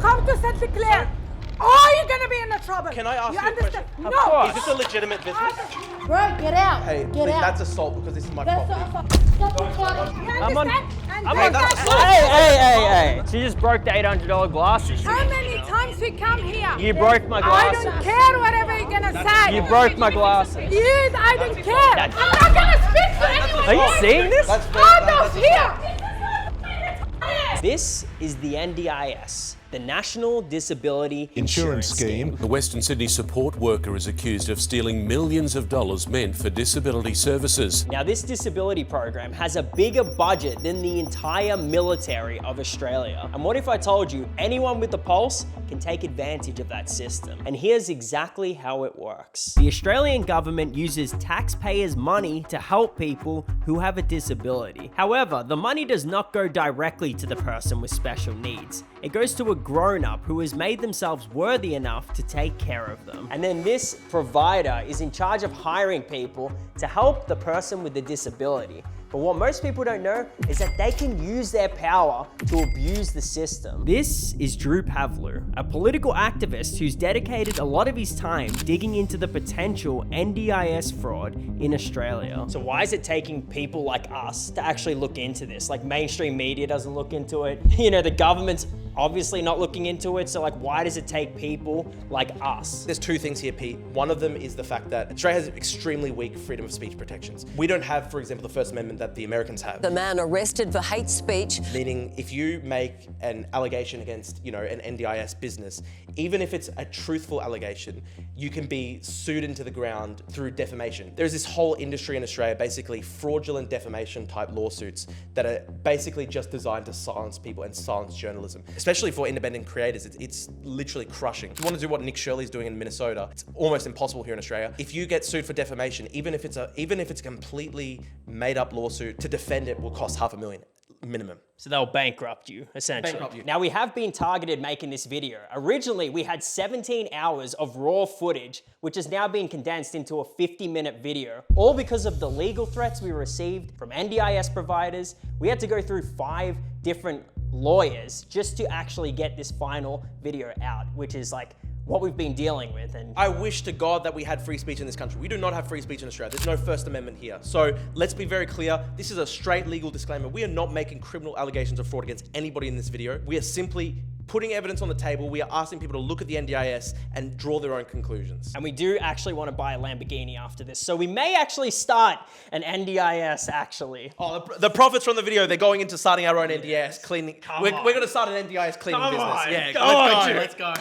come to St. Clair, or you're gonna be in trouble. Can I ask you a understand? question? No. Of course. Is this a legitimate business? Bro, get out. Hey, get please, out. that's assault because this is my That's property. I'm on. Hey. She just broke the $800 glasses. How many times we come here? You broke my I glasses. don't care whatever you're gonna say. You broke my glasses. Yes, I don't care. I'm not gonna speak to anyone. Are you seeing this? Out of here. This is the NDIS, the National Disability Insurance Scheme. A Western Sydney support worker is accused of stealing millions of dollars meant for disability services. Now, this disability program has a bigger budget than the entire military of Australia. And what if I told you anyone with a pulse can take advantage of that system? And here's exactly how it works. The Australian government uses taxpayers' money to help people who have a disability. However, the money does not go directly to the person with special needs. It goes to a grown-up who has made themselves worthy enough to take care of them. And then this provider is in charge of hiring people to help the person with the disability. But what most people don't know is that they can use their power to abuse the system. This is Drew Pavlou, a political activist who's dedicated a lot of his time digging into the potential NDIS fraud in Australia. So why is it taking people like us to actually look into this? Like, mainstream media doesn't look into it. You know, the government's obviously not looking into it. So like, why does it take people like us? There's two things here, Pete. One of them is the fact that Australia has extremely weak freedom of speech protections. We don't have, for example, the First Amendment that the Americans have. The man arrested for hate speech. Meaning, if you make an allegation against, an NDIS business, even if it's a truthful allegation, you can be sued into the ground through defamation. There's this whole industry in Australia, basically fraudulent defamation type lawsuits that are basically just designed to silence people and silence journalism. Especially for independent creators, it's literally crushing. If you want to do what Nick Shirley's doing in Minnesota, it's almost impossible here in Australia. If you get sued for defamation, even if it's a completely made up lawsuit, to defend it will cost $500,000 minimum. So they'll bankrupt you, essentially. Bankrupt you. Now, we have been targeted making this video. Originally, we had 17 hours of raw footage, which has now been condensed into a 50-minute video, all because of the legal threats we received from NDIS providers. We had to go through 5 different lawyers just to actually get this final video out, which is like what we've been dealing with. And I wish to God that we had free speech in this country. We do not have free speech in Australia. There's no First Amendment here. So let's be very clear. This is a straight legal disclaimer. We are not making criminal allegations of fraud against anybody in this video. We are simply putting evidence on the table. We are asking people to look at the NDIS and draw their own conclusions. we do actually want to buy a Lamborghini after this. So we may actually start an NDIS, actually. Oh, the profits from the video, they're going into starting our own NDIS cleaning. We're going to start an NDIS cleaning business. Yeah, let's go.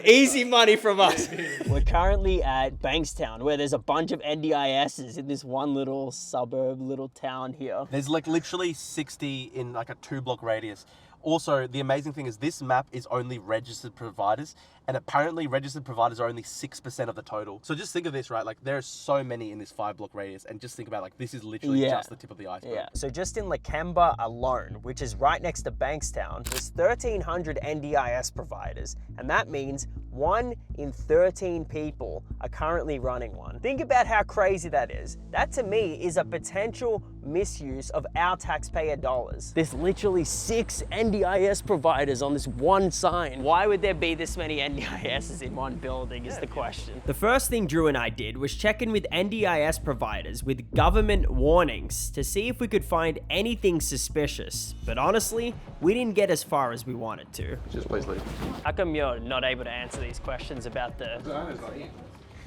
Easy money from us. We're currently at Bankstown, where there's a bunch of NDISs in this one little suburb, little town here. There's like literally 60 in like a 2-block radius. Also, the amazing thing is this map is only registered providers, and apparently registered providers are only 6% of the total. So just think of this, right? Like, there are so many in this 5-block radius, and just think about, like, this is literally just the tip of the iceberg. Yeah. So just in Lakemba alone, which is right next to Bankstown, there's 1,300 NDIS providers, and that means 1 in 13 people are currently running one. Think about how crazy that is. That, to me, is a potential misuse of our taxpayer dollars. There's literally 6 NDIS providers on this one sign. Why would there be this many NDISs in one building is the question. The first thing Drew and I did was check in with NDIS providers with government warnings to see if we could find anything suspicious. But honestly, we didn't get as far as we wanted to. Just please leave. How come you're not able to answer these questions about the...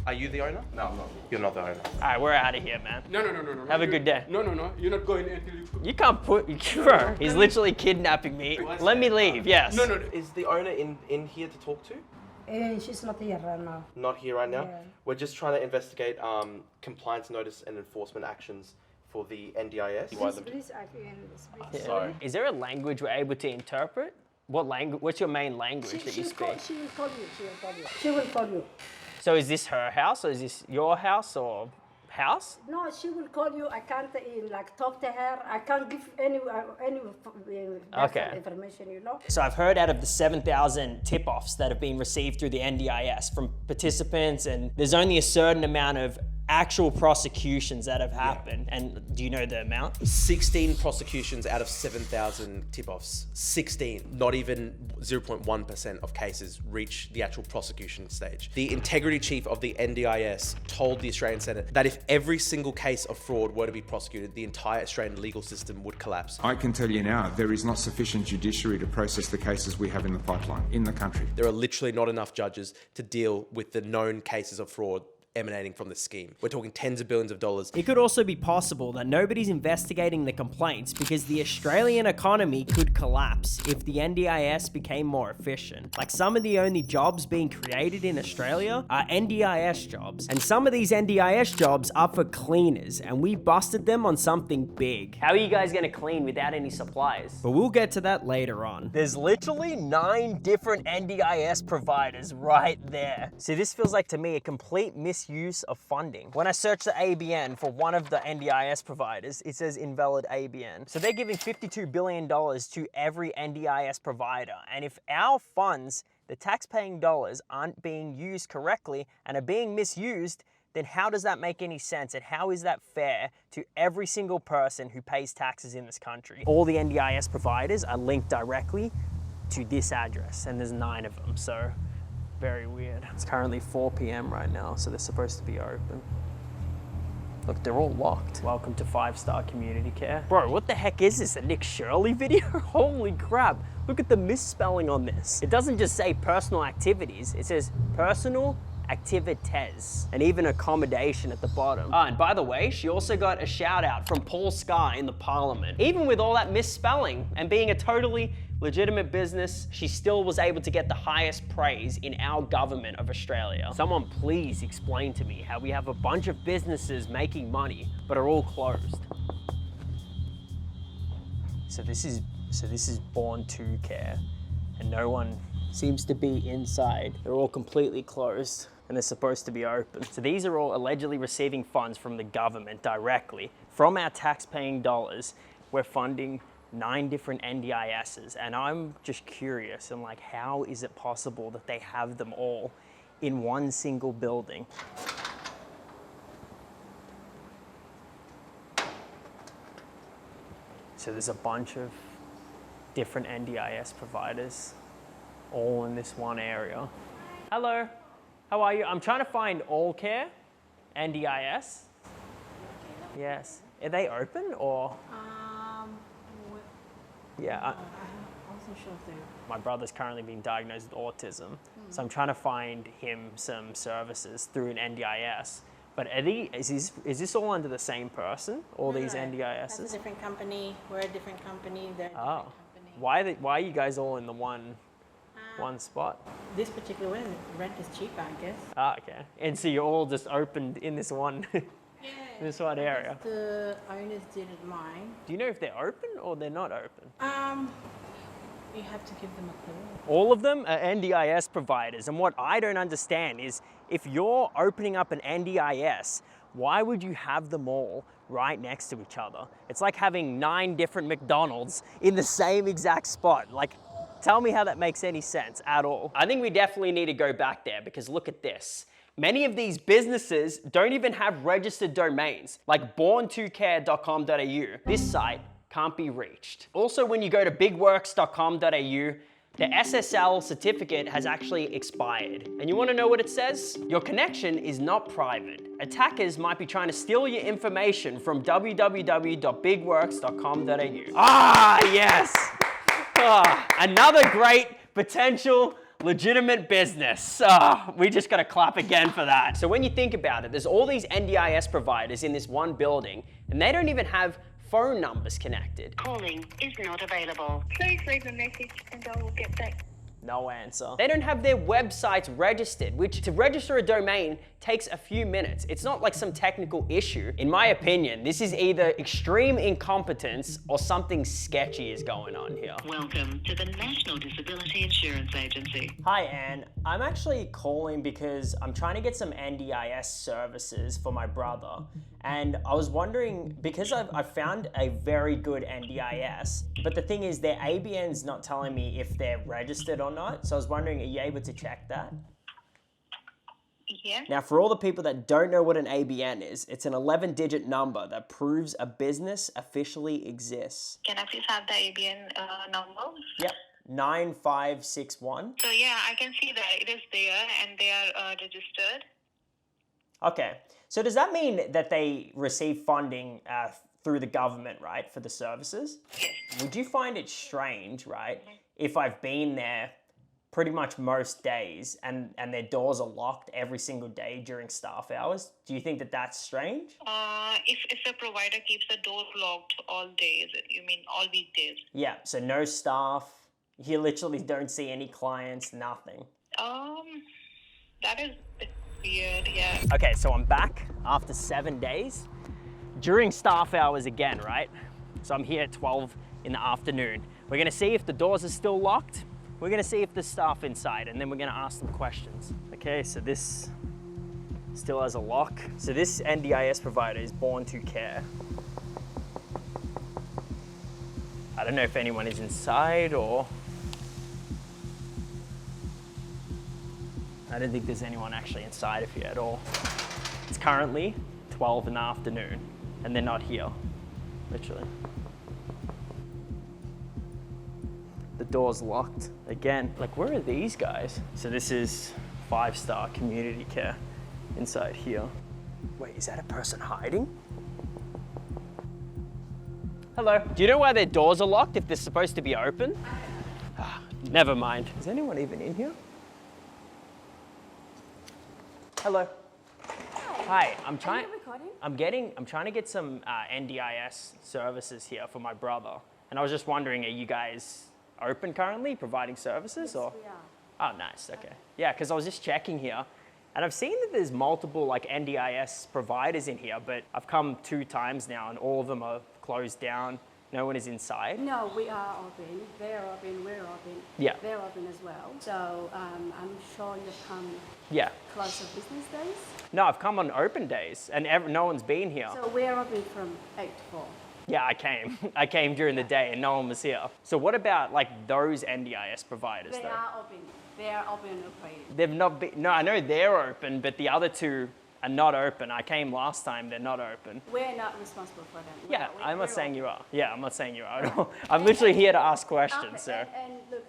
Are you the owner? No, I'm not. You're not the owner. All right, we're out of here, man. No. Have a good day. No. You're not going until you... You can't put... Bro, he's literally kidnapping me. Let me leave, yes. No. Is the owner in here to talk to? She's not here right now. Not here right now? Yeah. We're just trying to investigate compliance notice and enforcement actions for the NDIS. Please, I can speak. Sorry. Is there a language we're able to interpret? What language? What's your main language that you speak? She will call you. She will call you. So is this her house, or is this your house, or house? No, she will call you. I can't talk to her. I can't give any information, you know. So I've heard out of the 7,000 tip-offs that have been received through the NDIS from participants, and there's only a certain amount of actual prosecutions that have happened. And do you know the amount? 16 prosecutions out of 7,000 tip-offs. 16. Not even 0.1% of cases reach the actual prosecution stage. The integrity chief of the NDIS told the Australian Senate that if every single case of fraud were to be prosecuted, the entire Australian legal system would collapse. I can tell you now, there is not sufficient judiciary to process the cases we have in the pipeline in the country. There are literally not enough judges to deal with the known cases of fraud emanating from the scheme. We're talking tens of billions of dollars. It could also be possible that nobody's investigating the complaints because the Australian economy could collapse if the NDIS became more efficient. Like, some of the only jobs being created in Australia are NDIS jobs. And some of these NDIS jobs are for cleaners, and we busted them on something big. How are you guys gonna clean without any supplies? But we'll get to that later on. There's literally 9 different NDIS providers right there. See, this feels like to me a complete misuse of funding. When I search the ABN for one of the NDIS providers, it says invalid ABN. So they're giving $52 billion to every NDIS provider. And if our funds, the tax-paying dollars, aren't being used correctly and are being misused, then how does that make any sense? And how is that fair to every single person who pays taxes in this country? All the NDIS providers are linked directly to this address, and there's 9 of them. So very weird. It's currently 4 p.m. right now, so they're supposed to be open. Look, they're all locked. Welcome to 5-star community care. Bro, what the heck is this, a Nick Shirley video? Holy crap, look at the misspelling on this. It doesn't just say personal activities, it says personal activities, and even accommodation at the bottom. And by the way, she also got a shout out from Paul Scar in the Parliament. Even with all that misspelling and being a totally legitimate business, she still was able to get the highest praise in our government of Australia. Someone please explain to me how we have a bunch of businesses making money, but are all closed. So this is Born to Care, and no one seems to be inside. They're all completely closed, and they're supposed to be open. So these are all allegedly receiving funds from the government directly. From our tax-paying dollars, we're funding 9 different NDISs, and I'm just curious, and like, how is it possible that they have them all in one single building? So there's a bunch of different NDIS providers all in this one area. Hello, how are you? I'm trying to find All Care, NDIS. Yes, are they open or? Yeah, I wasn't sure if they. My brother's currently being diagnosed with autism, so I'm trying to find him some services through an NDIS. But is this all under the same person? All these NDISs? That's a different company. We're a different company. They're a different company. Why are you guys all in the one spot? This particular one, rent is cheaper, I guess. Okay. And so you're all just opened in this one, this one area. The owners didn't mind. Do you know if they're open or they're not open? You have to give them a call. All of them are NDIS providers, and what I don't understand is if you're opening up an NDIS, why would you have them all right next to each other? It's like having 9 different McDonald's in the same exact spot. Like, tell me how that makes any sense at all. I think we definitely need to go back there because look at this. Many of these businesses don't even have registered domains, like born2care.com.au. This site can't be reached. Also, when you go to bigworks.com.au, the SSL certificate has actually expired. And you wanna know what it says? Your connection is not private. Attackers might be trying to steal your information from www.bigworks.com.au. Ah, yes! Another great potential legitimate business. We just gotta clap again for that. So when you think about it, there's all these NDIS providers in this one building, and they don't even have phone numbers connected. Calling is not available. Please leave a message and I will get back. No answer. They don't have their websites registered, which to register a domain takes a few minutes. It's not like some technical issue. In my opinion, this is either extreme incompetence or something sketchy is going on here. Welcome to the National Disability Insurance Agency. Hi, Anne. I'm actually calling because I'm trying to get some NDIS services for my brother. And I was wondering, because I've found a very good NDIS, but the thing is their ABN's not telling me if they're registered or not. So I was wondering, are you able to check that? Yes. Now, for all the people that don't know what an ABN is, it's an 11-digit number that proves a business officially exists. Can I please have the ABN number? Yep, 9561. So yeah, I can see that it is there and they are registered. Okay, so does that mean that they receive funding through the government, right, for the services? Yes. Would you find it strange, right, if I've been there pretty much most days and their doors are locked every single day during staff hours? Do you think that that's strange? If the provider keeps the door locked all days, you mean all weekdays? Yeah, so no staff, you literally don't see any clients, nothing. That is a bit weird, yeah. Okay, so I'm back after 7 days during staff hours again, right? So I'm here at 12 in the afternoon. We're gonna see if the doors are still locked. We're gonna see if there's staff inside, and then we're gonna ask them questions. Okay, so this still has a lock. So this NDIS provider is Born to Care. I don't know if anyone is inside or... I don't think there's anyone actually inside of here at all. It's currently 12 in the afternoon, and they're not here, literally. The door's locked again. Like, where are these guys? So this is 5-star community care inside here. Wait, is that a person hiding? Hello. Do you know why their doors are locked if they're supposed to be open? Never mind. Is anyone even in here? Hello. Hi. I'm trying to get some NDIS services here for my brother, and I was just wondering, are you guys open currently, providing services? Yes, or? We are. Oh, nice. Okay. Yeah, because I was just checking here, and I've seen that there's multiple like NDIS providers in here, but I've come 2 times now, and all of them are closed down. No one is inside. No, we are open. They're open. We're open. Yeah. They're open as well. So I'm sure you've come. Yeah. Close of business days. No, I've come on open days, and no one's been here. So we're open from 8 to 4. Yeah, I came. I came during the day and no one was here. So what about like those NDIS providers They though? are open. They are open and operating. They've not been, no, I know they're open, but the other 2 are not open. I came last time, they're not open. We're not responsible for them. Yeah, I'm not saying you are. Yeah, I'm not saying you are at all. I'm literally here to ask questions, so. And look,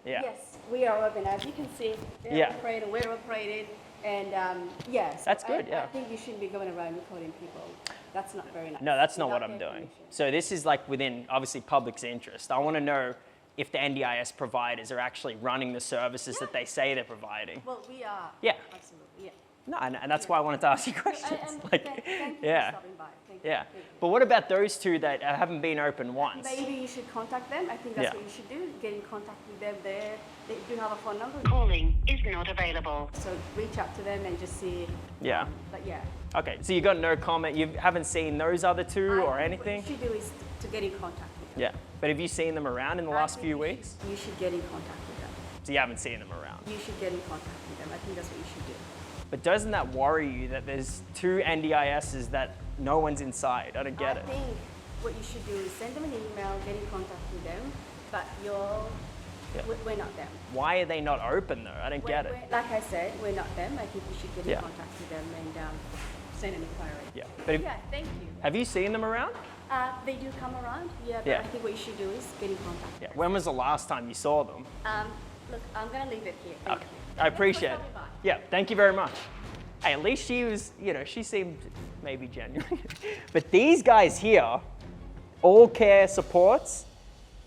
Yeah. yes, we are open. As you can see, they're operating, we're operated. And yes. That's good, yeah. I think you shouldn't be going around recording people. That's not very nice. No, that's not what I'm doing. So this is like within, obviously, public's interest. I want to know if the NDIS providers are actually running the services that they say they're providing. Well, we are. Yeah. Absolutely, yeah. No, and that's why I wanted to ask you questions. Thank you for stopping by. Thank you. Yeah. But what about those 2 that haven't been open once? Maybe you should contact them. I think that's what you should do. Get in contact with them there. They do have a phone number. Calling is not available. So reach out to them and just see. Yeah. But yeah. Okay, so you got no comment. You haven't seen those other 2 or anything? What you should do is to get in contact with them. Yeah. But have you seen them around in the last few weeks? You should get in contact with them. So you haven't seen them around? You should get in contact with them. I think that's what you should do. But doesn't that worry you that there's 2 NDISs that no one's inside? I don't get it. I think what you should do is send them an email, get in contact with them, but we're not them. Why are they not open though? I don't get it. Like I said, we're not them. I think you should get in contact with them and send an inquiry. Yeah. But thank you. Have you seen them around? They do come around, but I think what you should do is get in contact. Yeah. When was the last time you saw them? Look, I'm gonna leave it here. Thank you. I appreciate it. Yeah, thank you very much. Hey, at least she was, she seemed maybe genuine. But these guys here, all care supports,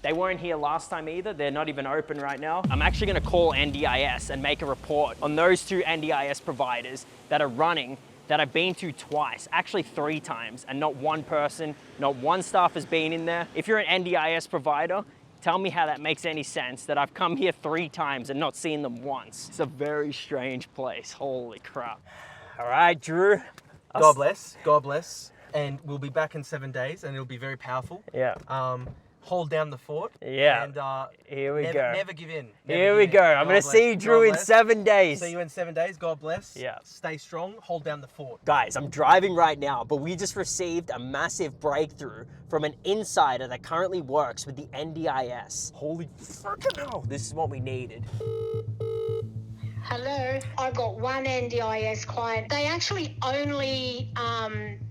they weren't here last time either. They're not even open right now. I'm actually gonna call NDIS and make a report on those 2 NDIS providers that are running that I've been to twice, actually 3 times, and not one person, not one staff has been in there. If you're an NDIS provider, tell me how that makes any sense that I've come here 3 times and not seen them once. It's a very strange place, holy crap. All right, Drew. God bless, God bless. And we'll be back in 7 days and it'll be very powerful. Yeah. Hold down the fort. Yeah. And here we go. Never give in. Here we go. I'm going to see Drew in 7 days. See you in 7 days. God bless. Yeah. Stay strong. Hold down the fort. Guys, I'm driving right now, but we just received a massive breakthrough from an insider that currently works with the NDIS. Holy fucking hell. This is what we needed. Hello. I've got one NDIS client. They actually only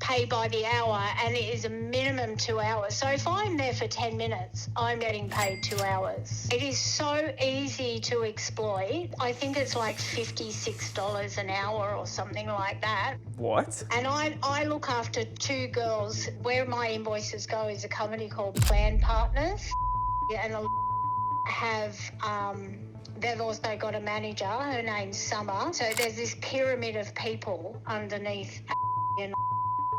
pay by the hour, and it is a minimum 2 hours. So if I'm there for 10 minutes, I'm getting paid 2 hours. It is so easy to exploit. I think it's like $56 an hour or something like that. What? And I look after 2 girls. Where my invoices go is a company called Plan Partners, and have they've also got a manager. Her name's Summer. So there's this pyramid of people underneath,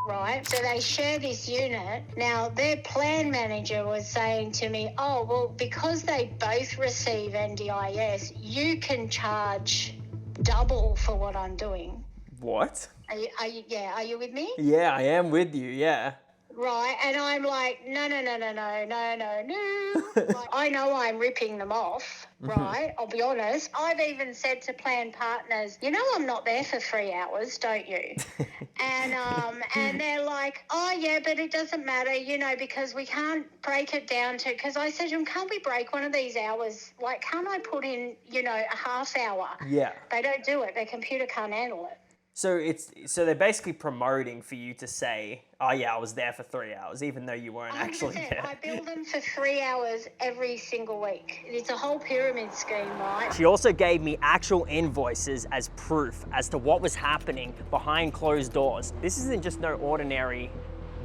right? So they share this unit. Now, their plan manager was saying to me, oh, well, because they both receive NDIS, you can charge double for what I'm doing. What? Are you with me? Yeah, I am with you, yeah. Right, and I'm like, no. Like, I know I'm ripping them off, right? I'll be honest. I've even said to Plan Partners, you know I'm not there for 3 hours, don't you? And they're like, oh, yeah, but it doesn't matter, you know, because we can't break it down to, because I said to them, can't we break one of these hours? Like, can't I put in, you know, a half hour? Yeah. They don't do it. Their computer can't handle it. So they're basically promoting for you to say, oh yeah, I was there for 3 hours, even though you weren't actually there. I bill them for 3 hours every single week. It's a whole pyramid scheme, right? She also gave me actual invoices as proof as to what was happening behind closed doors. This isn't just no ordinary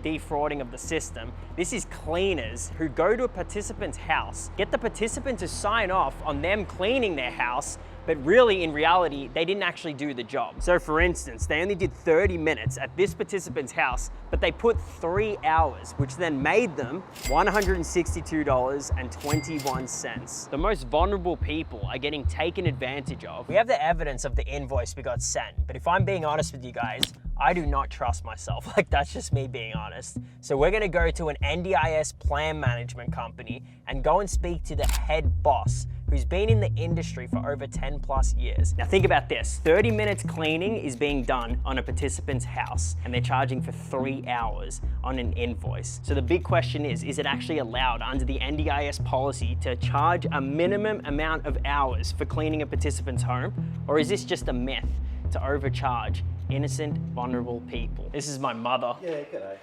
defrauding of the system. This is cleaners who go to a participant's house, get the participant to sign off on them cleaning their house, but really, in reality, they didn't actually do the job. So for instance, they only did 30 minutes at this participant's house, but they put 3 hours, which then made them $162.21. The most vulnerable people are getting taken advantage of. We have the evidence of the invoice we got sent, but if I'm being honest with you guys, I do not trust myself. Like, that's just me being honest. So we're gonna go to an NDIS plan management company and go and speak to the head boss, who's been in the industry for over 10 plus years. Now think about this, 30 minutes cleaning is being done on a participant's house, and they're charging for 3 hours on an invoice. So the big question is it actually allowed under the NDIS policy to charge a minimum amount of hours for cleaning a participant's home? Or is this just a myth to overcharge innocent, vulnerable people? This is my mother. Yeah, g'day.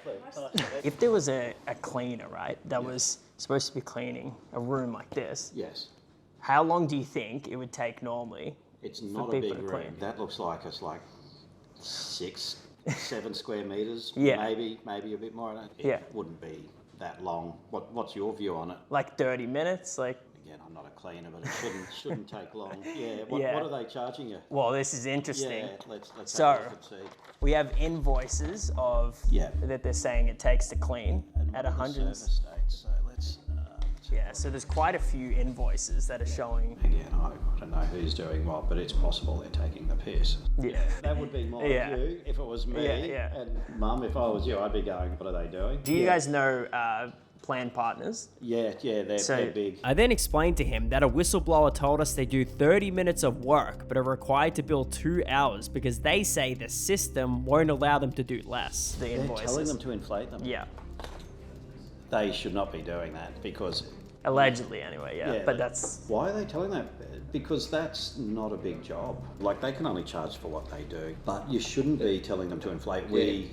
If there was a cleaner, right, that was supposed to be cleaning a room like this, Yes. how long do you think it would take normally? It's not a big room. That looks like it's like 6, 7 square metres. Yeah. Maybe a bit more. It wouldn't be that long. What's your view on it? Like 30 minutes? Like, again, I'm not a cleaner, but it shouldn't take long. Yeah. What are they charging you? Well, this is interesting. Yeah, let's so have a look and see. We have invoices of that they're saying it takes to clean at 100. So let's. So there's quite a few invoices that are showing. Again, I don't know who's doing what, but it's possible they're taking the piss. Yeah. That would be my view if it was me. And Mum, if I was you, I'd be going, what are they doing? Do you guys know Plan Partners? Yeah, they're big. I then explained to him that a whistleblower told us they do 30 minutes of work, but are required to bill 2 hours because they say the system won't allow them to do less. The invoices. They're telling them to inflate them. Yeah. They should not be doing that because... Allegedly, anyway, but that's... Why are they telling that? Because that's not a big job. Like, they can only charge for what they do. But you shouldn't be telling them to inflate. We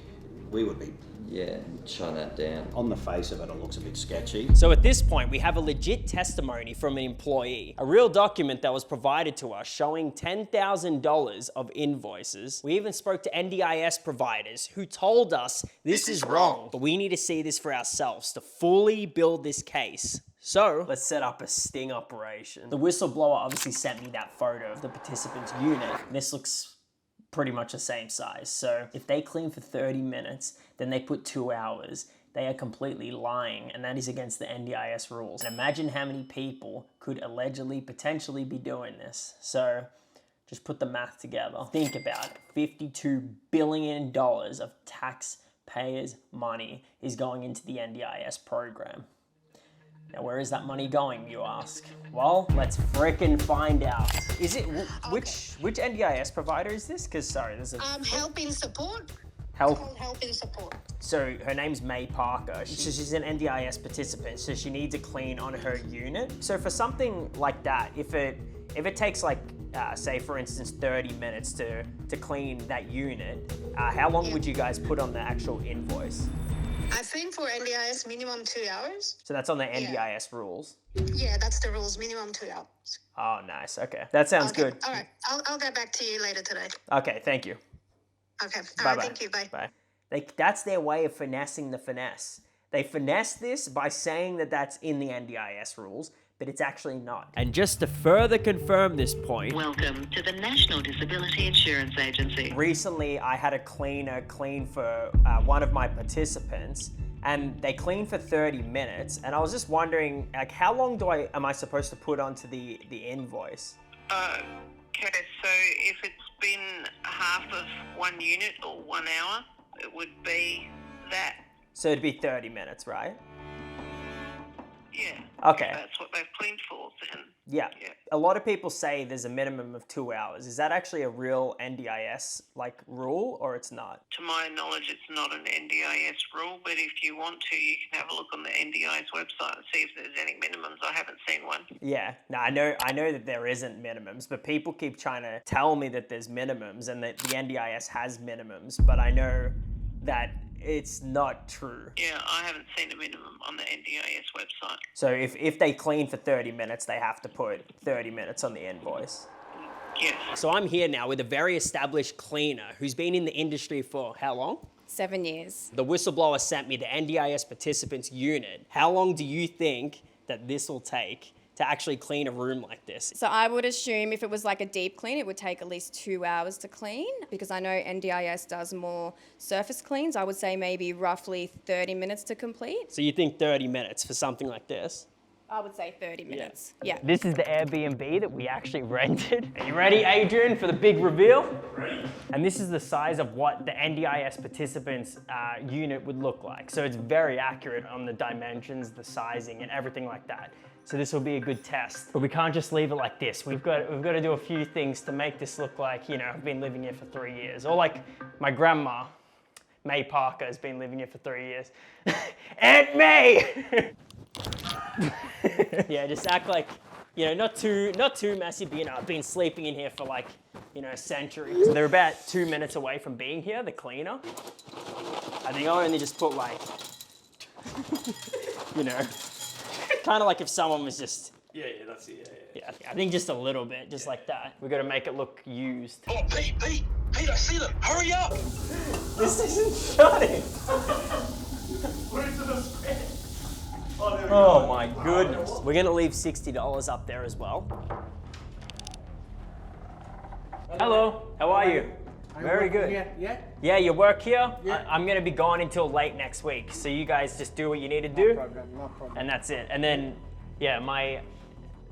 would be... Yeah, shut that down. On the face of it, it looks a bit sketchy. So at this point, we have a legit testimony from an employee, a real document that was provided to us showing $10,000 of invoices. We even spoke to NDIS providers who told us this is wrong, but we need to see this for ourselves to fully build this case. So let's set up a sting operation. The whistleblower obviously sent me that photo of the participant's unit. This looks pretty much the same size. So if they clean for 30 minutes, then they put 2 hours, they are completely lying, and that is against the NDIS rules. And imagine how many people could allegedly, potentially be doing this. So just put the math together. Think about it. $52 billion of taxpayers' money is going into the NDIS program. Now, where is that money going, you ask? Well, let's frickin' find out. Is it, which NDIS provider is this? Because, sorry, there's a... Help in support. Help in support. So her name's May Parker. She's an NDIS participant, so she needs a clean on her unit. So for something like that, if it takes like say for instance 30 minutes to clean that unit, how long would you guys put on the actual invoice? I think for NDIS, minimum 2 hours. So that's on the NDIS rules? Yeah, that's the rules, minimum 2 hours. Oh, nice. Okay. That sounds good. All right. I'll get back to you later today. Okay, thank you. Okay. Bye-bye. All right, thank you. Bye. Bye. That's their way of finessing the finesse. They finesse this by saying that that's in the NDIS rules, but it's actually not. And just to further confirm this point, welcome to the National Disability Insurance Agency. Recently, I had a cleaner clean for one of my participants, and they cleaned for 30 minutes. And I was just wondering, like, how long am I supposed to put onto the invoice? Okay, so if it's been half of 1 unit or 1 hour, it would be that. So it'd be 30 minutes, right? Yeah. Okay. That's what they've cleaned for then. Yeah. A lot of people say there's a minimum of 2 hours. Is that actually a real NDIS rule, or it's not? To my knowledge, it's not an NDIS rule, but if you want to, you can have a look on the NDIS website and see if there's any minimums. I haven't seen one. Yeah. No, I know that there isn't minimums, but people keep trying to tell me that there's minimums and that the NDIS has minimums, but I know that it's not true. Yeah, I haven't seen a minimum on the NDIS website. So if they clean for 30 minutes, they have to put 30 minutes on the invoice. Yes. So I'm here now with a very established cleaner who's been in the industry for how long? 7 years. The Whistleblower sent me the NDIS participants unit. How long do you think that this will take to actually clean a room like this? So I would assume if it was like a deep clean, it would take at least 2 hours to clean, because I know NDIS does more surface cleans. I would say maybe roughly 30 minutes to complete. So you think 30 minutes for something like this? I would say 30 minutes. Yeah. This is the Airbnb that we actually rented. Are you ready, Adrian, for the big reveal? Ready. And this is the size of what the NDIS participants unit would look like. So it's very accurate on the dimensions, the sizing, and everything like that. So this will be a good test. But we can't just leave it like this. We've got to do a few things to make this look like, you know, I've been living here for 3 years. Or like my grandma, May Parker, has been living here for 3 years. Aunt May! Yeah, just act like, you know, not too messy, but you know, I've been sleeping in here for like, you know, a century. So they're about 2 minutes away from being here, the cleaner. I think I'll only just put like, you know, kind of like if someone was just... Yeah, that's it, Yeah, I think just a little bit, just like that. We've got to make it look used. Oh, Pete, I see them. Hurry up! This isn't shutting. Put it to the spin. Oh my goodness. We're gonna leave $60 up there as well. Hello, how are you? Very good. Yeah, you work here? Yeah. I'm gonna be gone until late next week. So you guys just do what you need to do. No problem. And that's it. And then, yeah, my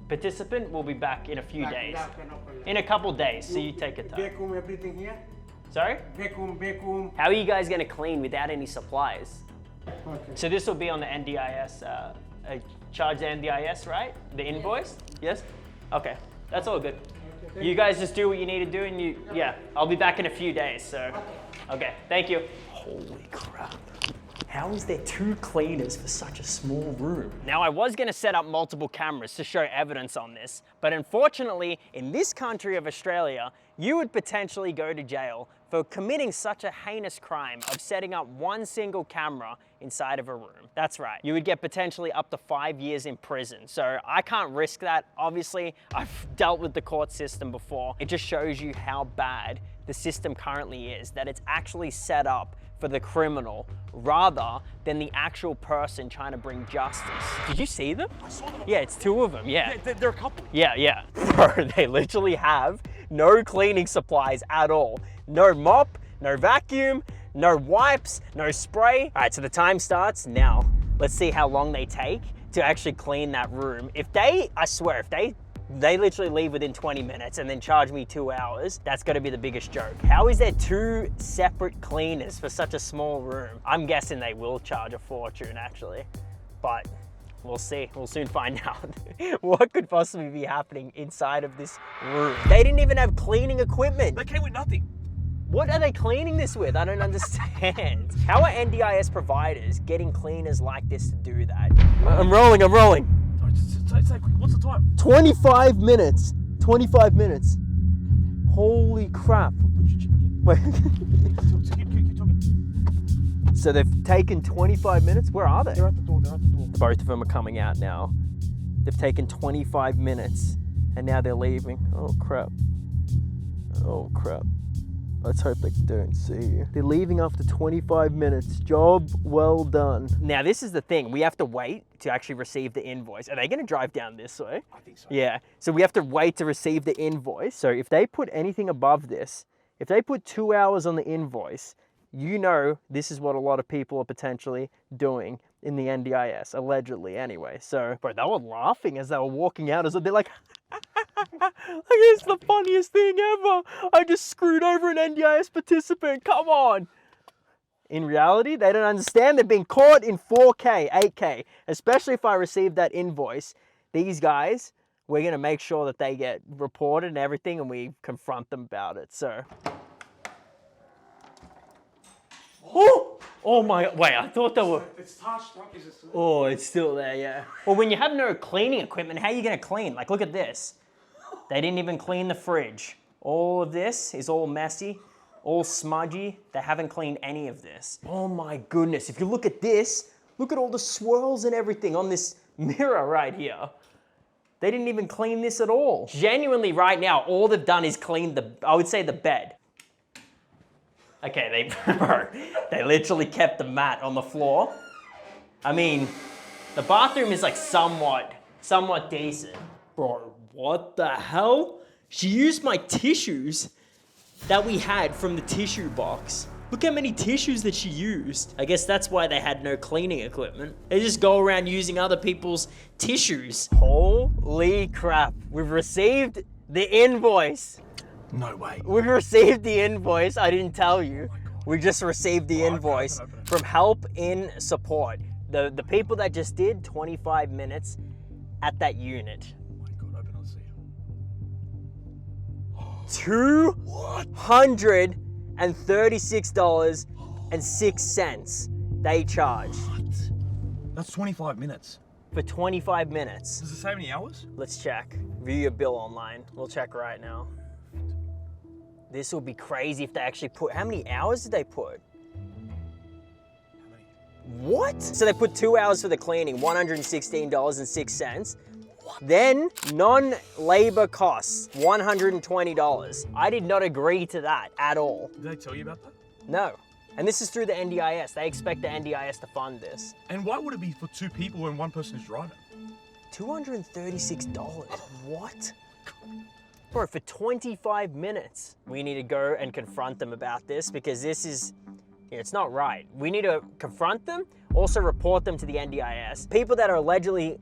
participant will be back in a few days. In a couple days, so you take your time. Vacuum everything here? Sorry? Vacuum. How are you guys gonna clean without any supplies? Okay. So this will be on the NDIS, charge the NDIS, right? The invoice? Yes? Okay, that's all good. You guys just do what you need to do and yeah, I'll be back in a few days, so. Okay, thank you. Holy crap. How is there 2 cleaners for such a small room? Now, I was gonna set up multiple cameras to show evidence on this, but unfortunately, in this country of Australia, you would potentially go to jail for committing such a heinous crime of setting up one single camera inside of a room. That's right, you would get potentially up to 5 years in prison. So I can't risk that. Obviously, I've dealt with the court system before. It just shows you how bad the system currently is, that it's actually set up for the criminal rather than the actual person trying to bring justice. Did you see them? I saw them. Yeah, it's 2 of them, yeah. They're a couple. Yeah. Bro, they literally have no cleaning supplies at all. No mop, no vacuum, no wipes, no spray. All right, so the time starts now. Let's see how long they take to actually clean that room. I swear, if they literally leave within 20 minutes and then charge me 2 hours, that's gotta be the biggest joke. How is there 2 separate cleaners for such a small room? I'm guessing they will charge a fortune actually, but we'll see. We'll soon find out what could possibly be happening inside of this room. They didn't even have cleaning equipment. They came with nothing. What are they cleaning this with? I don't understand. How are NDIS providers getting cleaners like this to do that? I'm rolling. Say quick, what's the time? 25 minutes. 25 minutes. Holy crap. Wait. So they've taken 25 minutes? Where are they? They're at the door, they're at the door. Both of them are coming out now. They've taken 25 minutes and now they're leaving. Oh crap. Oh crap. Let's hope they don't see you. They're leaving after 25 minutes. Job well done. Now this is the thing. We have to wait to actually receive the invoice. Are they going to drive down this way? I think so. Yeah. So we have to wait to receive the invoice. So if they put anything above this, if they put 2 hours on the invoice, you know this is what a lot of people are potentially doing in the NDIS, allegedly anyway. So, bro, they were laughing as they were walking out. They're like, it's the funniest thing ever. I just screwed over an NDIS participant. Come on. In reality, they don't understand. They're being caught in 4K, 8K, especially if I receive that invoice. These guys, we're going to make sure that they get reported and everything, and we confront them about it. So. Oh my, wait, I thought they were. It's touched, like, is it still? Oh, it's still there, yeah. Well, when you have no cleaning equipment, how are you gonna clean? Like, look at this. They didn't even clean the fridge. All of this is all messy, all smudgy. They haven't cleaned any of this. Oh my goodness, if you look at this, look at all the swirls and everything on this mirror right here. They didn't even clean this at all. Genuinely right now, all they've done is clean I would say the bed. Okay, they literally kept the mat on the floor. I mean, the bathroom is like somewhat decent. Bro, what the hell? She used my tissues that we had from the tissue box. Look how many tissues that she used. I guess that's why they had no cleaning equipment. They just go around using other people's tissues. Holy crap, we've received the invoice. No way. We've received the invoice. I didn't tell you. We just received the invoice from Help in Support. The people that just did 25 minutes at that unit. Oh my God, open, I'll see. $236.06 they charged. What? That's 25 minutes. For 25 minutes. Does it say how many hours? Let's check. View your bill online. We'll check right now. This will be crazy if they actually put, how many hours did they put? What? So they put 2 hours for the cleaning, $116.06. Then non-labor costs, $120. I did not agree to that at all. Did they tell you about that? No. And this is through the NDIS. They expect the NDIS to fund this. And why would it be for 2 people when 1 person is driving? $236. What? Bro, for 25 minutes. We need to go and confront them about this because this is, it's not right. We need to confront them, also report them to the NDIS. People that are allegedly,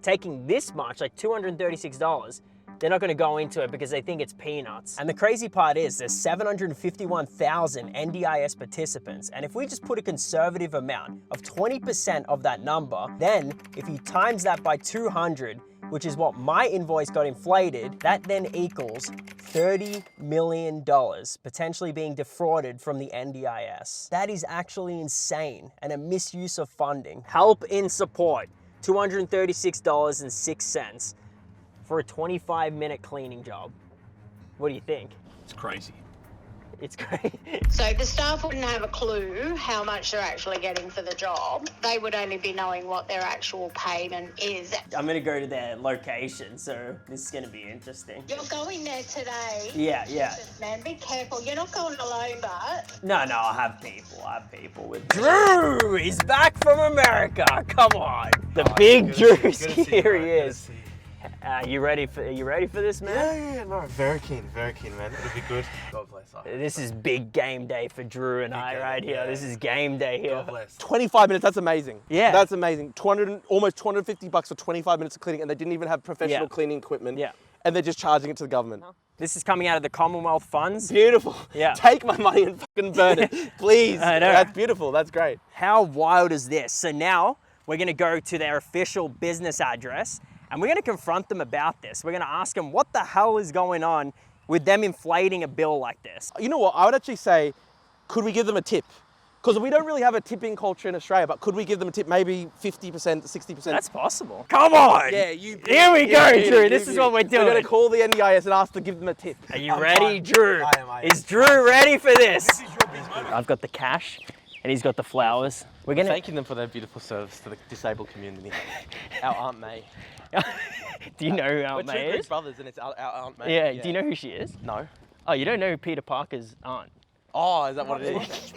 taking this much, like $236, they're not going to go into it because they think it's peanuts. And the crazy part is there's 751,000 NDIS participants. And if we just put a conservative amount of 20% of that number, then if you times that by 200, which is what my invoice got inflated, that then equals $30 million potentially being defrauded from the NDIS. That is actually insane and a misuse of funding. Help in Support, $236.06 for a 25-minute cleaning job. What do you think? It's crazy. It's great. So the staff wouldn't have a clue how much they're actually getting for the job. They would only be knowing what their actual payment is. I'm gonna go to their location, so this is gonna be interesting. You're going there today. Yeah. Man, be careful. You're not going alone, but... No, I have people with Drew! He's back from America, come on. The big Drew's here, he is. You ready for this, man? Yeah, no, very keen, man. It'll be good. God bless. This is big game day for Drew and I right here. This is game day here. God bless. 25 minutes, that's amazing. Yeah. That's amazing. Almost $250 for 25 minutes of cleaning, and they didn't even have professional cleaning equipment. Yeah. And they're just charging it to the government. This is coming out of the Commonwealth funds. Beautiful. Yeah. Take my money and fucking burn it, please. I know. That's beautiful, that's great. How wild is this? So now we're gonna go to their official business address and we're gonna confront them about this. We're gonna ask them what the hell is going on with them inflating a bill like this. You know what, I would actually say, could we give them a tip? Because we don't really have a tipping culture in Australia, but could we give them a tip, maybe 50%, 60%? That's possible. Come on. Yeah, you. Here we go, Drew. This is what we're doing. We're going to call the NDIS and ask to give them a tip. Are you ready, Drew? I am. Is Drew ready for this? I've got the cash, and he's got the flowers. We're gonna thanking them for their beautiful service to the disabled community. Our Aunt May. Do you know who Aunt May We're two is? big brothers, and it's our Aunt May. Yeah. Do you know who she is? No. Oh, you don't know who Peter Parker's aunt? Oh, is that what it is?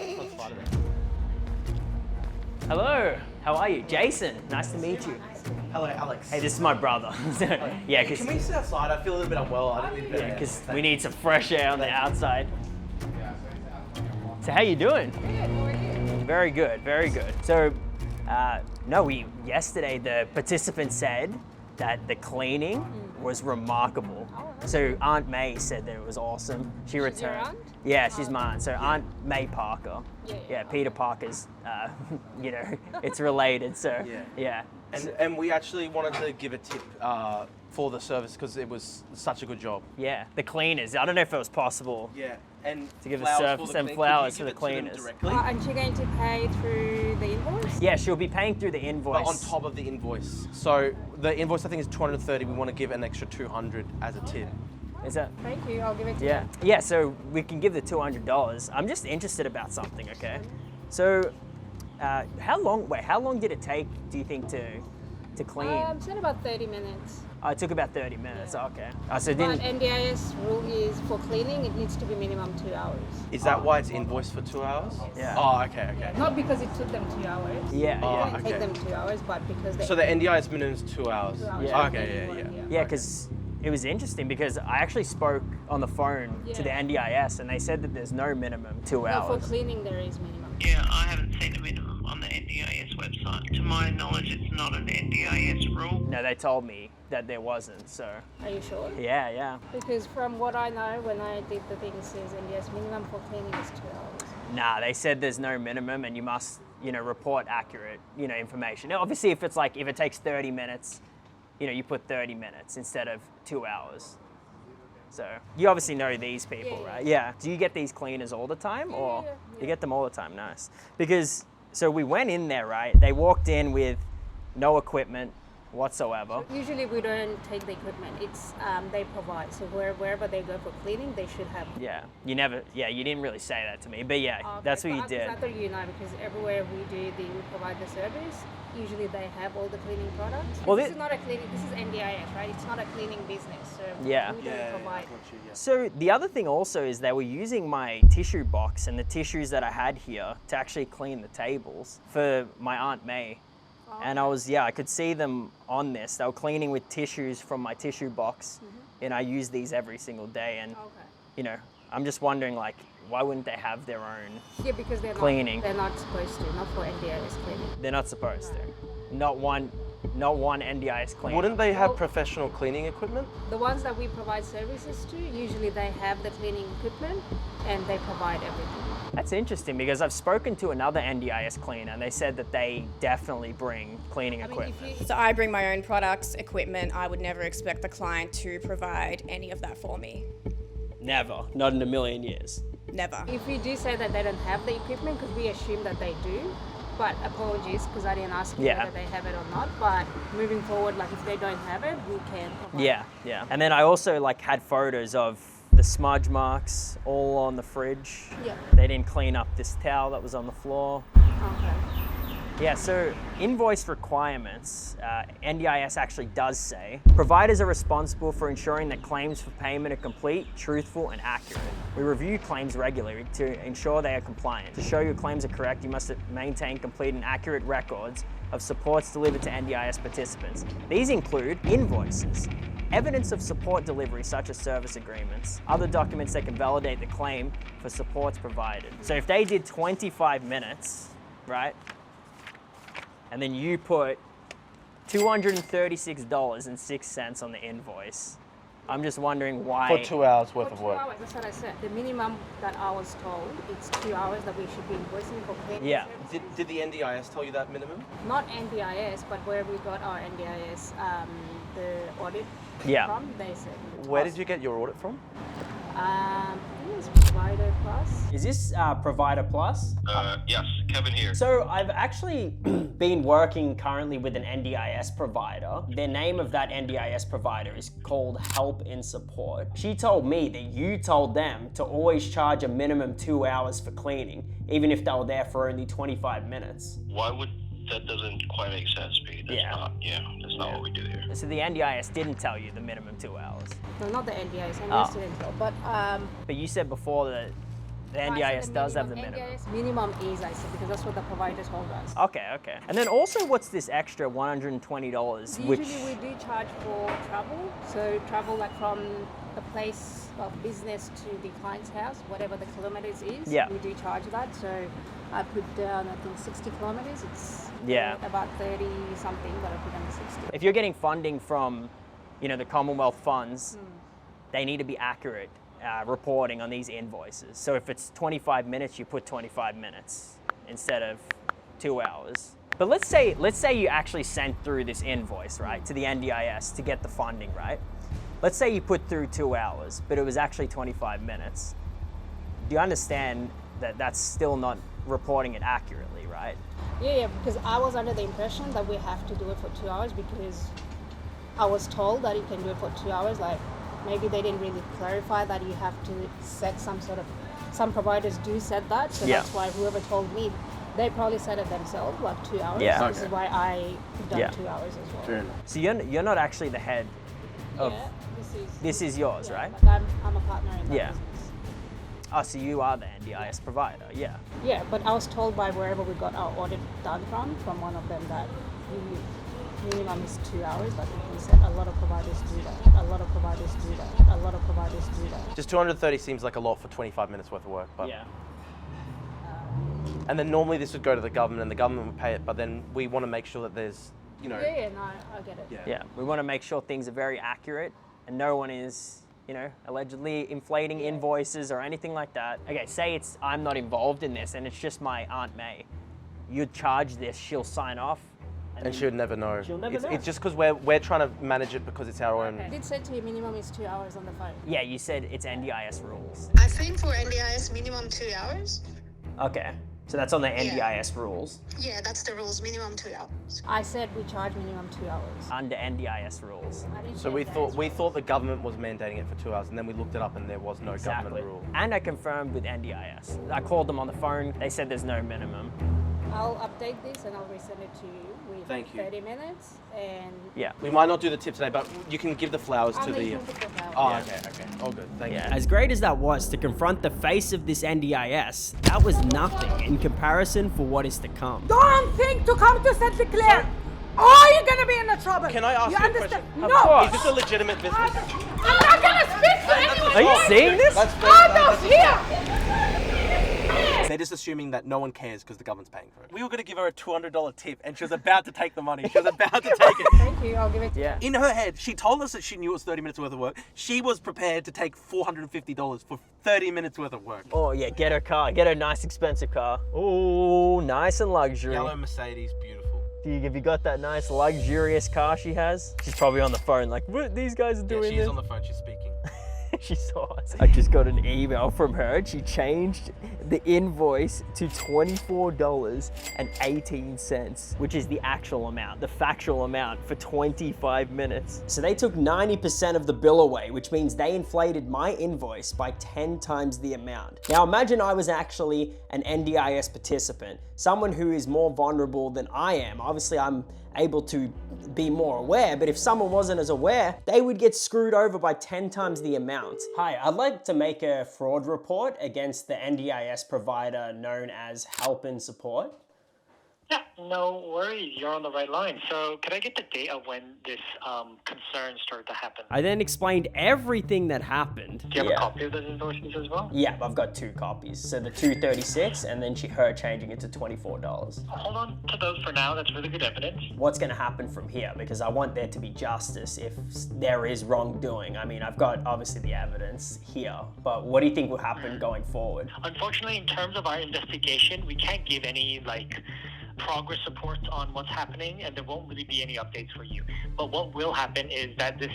Hello. How are you, Jason? Nice to meet you. Hello, Alex. Hey, this is my brother. Yeah, Can we sit outside? I feel a little bit unwell. I don't think because we need some fresh air on the outside. So how you doing? Very good, very good. So, yesterday the participant said that the cleaning was remarkable. So Aunt May said that it was awesome. She returned. Your aunt? Yeah, she's my aunt. So Aunt May Parker. Yeah, Peter Parker's, it's related, so yeah. And we actually wanted to give a tip for the service because it was such a good job. Yeah, the cleaners. I don't know if it was possible. Yeah, and to give some flowers for the cleaners. Aren't you going to pay through the invoice? Yeah, she'll be paying through the invoice. But on top of the invoice. So the invoice I think is 230. We want to give an extra 200 as a tip. Is that? Thank you. I'll give it to you. you. Yeah, so we can give the $200. I'm just interested about something, okay? So, how long did it take, do you think, to clean? It's in about 30 minutes. Oh, it took about 30 minutes. Yeah. Okay. But NDIS rule is for cleaning, it needs to be minimum 2 hours. Is that why it's invoiced for 2 hours? Yeah. Oh, okay. Not because it took them 2 hours. Yeah. It didn't take them 2 hours, but because they. So the NDIS minimum is 2 hours. 2 hours. Yeah. Okay. Yeah, because it was interesting because I actually spoke on the phone to the NDIS and they said that there's no minimum 2 hours. No, for cleaning there is minimum. Yeah, I haven't seen a minimum on the NDIS website. To my knowledge, it's not an NDIS rule. No, they told me that there wasn't, so. Are you sure? Yeah. Because from what I know, when I did the thing, it says NDIS minimum for cleaning is 2 hours. Nah, they said there's no minimum and you must, report accurate, information. Now, obviously, if it takes 30 minutes, you put 30 minutes instead of 2 hours. So you obviously know these people, right? Yeah. Do you get these cleaners all the time or you get them all the time? Nice. Because, so we went in there, right? They walked in with no equipment whatsoever. So usually we don't take the equipment. It's they provide. So wherever they go for cleaning, they should have. Yeah. You didn't really say that to me, but that's what you did. I thought because everywhere we provide the service, usually they have all the cleaning products. Well, this is not a cleaning, this is NDIS, right? It's not a cleaning business, so we don't provide. So the other thing also is they were using my tissue box and the tissues that I had here to actually clean the tables for my Aunt May. And I could see them on this. They were cleaning with tissues from my tissue box, and I use these every single day. And I'm just wondering, why wouldn't they have their own? Yeah, because they're cleaning. They're not supposed to. Not for NDIS cleaning. They're not supposed to. Not one NDIS cleaning. Wouldn't they have professional cleaning equipment? The ones that we provide services to, usually they have the cleaning equipment, and they provide everything. That's interesting because I've spoken to another NDIS cleaner and they said that they definitely bring cleaning equipment. So I bring my own products, equipment. I would never expect the client to provide any of that for me. Never. Not in a million years. Never. If we do say that they don't have the equipment, because we assume that they do, but apologies because I didn't ask whether they have it or not. But moving forward, if they don't have it, we can provide. Yeah. And then I also had photos of the smudge marks all on the fridge. Yeah. They didn't clean up this towel that was on the floor. Okay. Yeah, so invoice requirements, NDIS actually does say, providers are responsible for ensuring that claims for payment are complete, truthful, and accurate. We review claims regularly to ensure they are compliant. To show your claims are correct, you must maintain complete and accurate records of supports delivered to NDIS participants. These include invoices, evidence of support delivery such as service agreements, other documents that can validate the claim for supports provided. So if they did 25 minutes, right, and then you put $236.06 on the invoice, I'm just wondering why. For 2 hours worth of work. 2 hours, that's what I said. The minimum that I was told, it's 2 hours that we should be invoicing for cleaning. Yeah. Did the NDIS tell you that minimum? Not NDIS, but where we got our NDIS, the audit from, they said. Where did you get your audit from? I think it was Provider Plus. Is this Provider Plus? Yes, Kevin here. So I've actually been working currently with an NDIS provider. The name of that NDIS provider is called Help in Support. She told me that you told them to always charge a minimum 2 hours for cleaning, even if they were there for only 25 minutes. Why would that doesn't quite make sense, because that's not what we do here. So the NDIS didn't tell you the minimum 2 hours. No, not the NDIS. NDIS didn't tell. But you said before that the NDIS does have the minimum. NDIS minimum is, I said, because that's what the provider told us. Okay. And then also, what's this extra $120? Usually we do charge for travel. So travel like from the place of business to the client's house, whatever the kilometers is. Yeah. We do charge that. So I put down, I think, 60 kilometers. It's about 30 something, but I put down 60. If you're getting funding from, the Commonwealth funds, they need to be accurate reporting on these invoices. So if it's 25 minutes, you put 25 minutes instead of 2 hours. But let's say you actually sent through this invoice, right, to the NDIS to get the funding, right? Let's say you put through 2 hours, but it was actually 25 minutes. Do you understand that that's still not reporting it accurately, right? Yeah, because I was under the impression that we have to do it for 2 hours because I was told that you can do it for 2 hours. Like maybe they didn't really clarify that you have to set some providers do set that. So that's why whoever told me, they probably set it themselves, like 2 hours. Yeah. This is why I done 2 hours as well. Fair enough. So you're not actually the head of... Yeah, this is yours, right? Like I'm a partner in that business. Oh, so you are the NDIS provider, yeah. Yeah, but I was told by wherever we got our audit done from one of them that minimum is 2 hours, but he said a lot of providers do that. A lot of providers do that. A lot of providers do that. Just 230 seems like a lot for 25 minutes worth of work, but and then normally this would go to the government and the government would pay it, but then we want to make sure that there's, Yeah, no, I get it. Yeah, we want to make sure things are very accurate and no one is, allegedly inflating invoices or anything like that. Okay, say I'm not involved in this and it's just my Aunt May. You'd charge this, she'll sign off. And she'll never know. She'll never know. It's just because we're trying to manage it because it's our own. I did say to you minimum is 2 hours on the phone. Yeah, you said it's NDIS rules. I think for NDIS minimum 2 hours. Okay, so that's on the NDIS rules. Yeah, that's the rules, minimum 2 hours. I said we charge minimum 2 hours. Under NDIS rules. So we thought the government was mandating it for 2 hours, and then we looked it up and there was no government rule. And I confirmed with NDIS. I called them on the phone, they said there's no minimum. I'll update this and I'll resend it to you with 30 minutes. And yeah, we might not do the tip today, but you can give the flowers to the. Oh, okay, all good. Thank you. As great as that was to confront the face of this NDIS, that was nothing in comparison for what is to come. Don't think to come to St. Clair. Or you're gonna be in the trouble. Can I ask you a question? No. Is this a legitimate business? I'm not gonna speak to anyone. Are you seeing this? Out of here. They're just assuming that no one cares because the government's paying for it. We were going to give her a $200 tip and she was about to take the money. She was about to take it. Thank you, I'll give it to you. In her head, she told us that she knew it was 30 minutes worth of work. She was prepared to take $450 for 30 minutes worth of work. Oh yeah, get her car. Get her nice expensive car. Oh, nice and luxury. Yellow Mercedes, beautiful. Have you got that nice luxurious car she has? She's probably on the phone like, what, these guys are doing she's this? on the phone, she's speaking. She saw us. I just got an email from her. She changed the invoice to $24.18, which is the actual amount, the factual amount for 25 minutes. So they took 90% of the bill away, which means they inflated my invoice by 10 times the amount. Now imagine I was actually an NDIS participant, someone who is more vulnerable than I am. Obviously I'm able to be more aware, but if someone wasn't as aware, they would get screwed over by 10 times the amount. Hi, I'd like to make a fraud report against the NDIS provider known as Help in Support. Yeah, no worries. You're on the right line. So could I get the date of when this concern started to happen? I then explained everything that happened. Do you have a copy of those invoices as well? Yeah, I've got 2 copies. So the $236 and then her changing it to $24. Hold on to those for now. That's really good evidence. What's going to happen from here? Because I want there to be justice if there is wrongdoing. I mean, I've got obviously the evidence here, but what do you think will happen going forward? Unfortunately, in terms of our investigation, we can't give any progress reports on what's happening, and there won't really be any updates for you. But what will happen is that this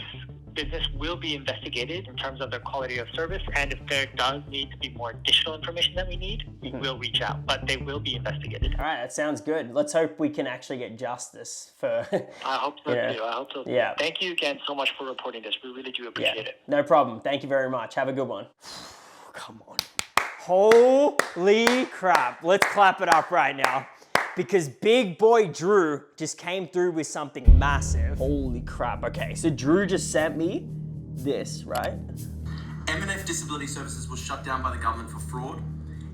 business will be investigated in terms of their quality of service, and if there does need to be more additional information that we need, we will reach out, but they will be investigated. All right, that sounds good. Let's hope we can actually get justice for... I hope so Yeah. too. I hope so too. Yeah. Thank you again so much for reporting this. We really do appreciate it. No problem. Thank you very much. Have a good one. Come on. Holy crap. Let's clap it up right now. Because big boy Drew just came through with something massive. Holy crap. Okay, so Drew just sent me this, right? M&F Disability Services was shut down by the government for fraud.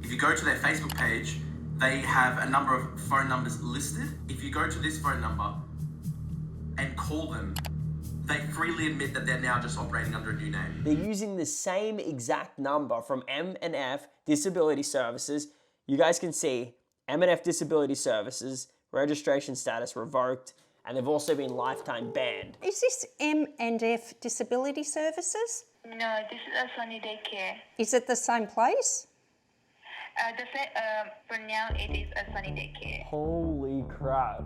If you go to their Facebook page, they have a number of phone numbers listed. If you go to this phone number and call them, they freely admit that they're now just operating under a new name. They're using the same exact number from M&F Disability Services. You guys can see M&F Disability Services, registration status revoked, and they've also been lifetime banned. Is this M&F Disability Services? No, this is a Sunny Day Care. Is it the same place? For now, it is a Sunny Day Care. Holy crap.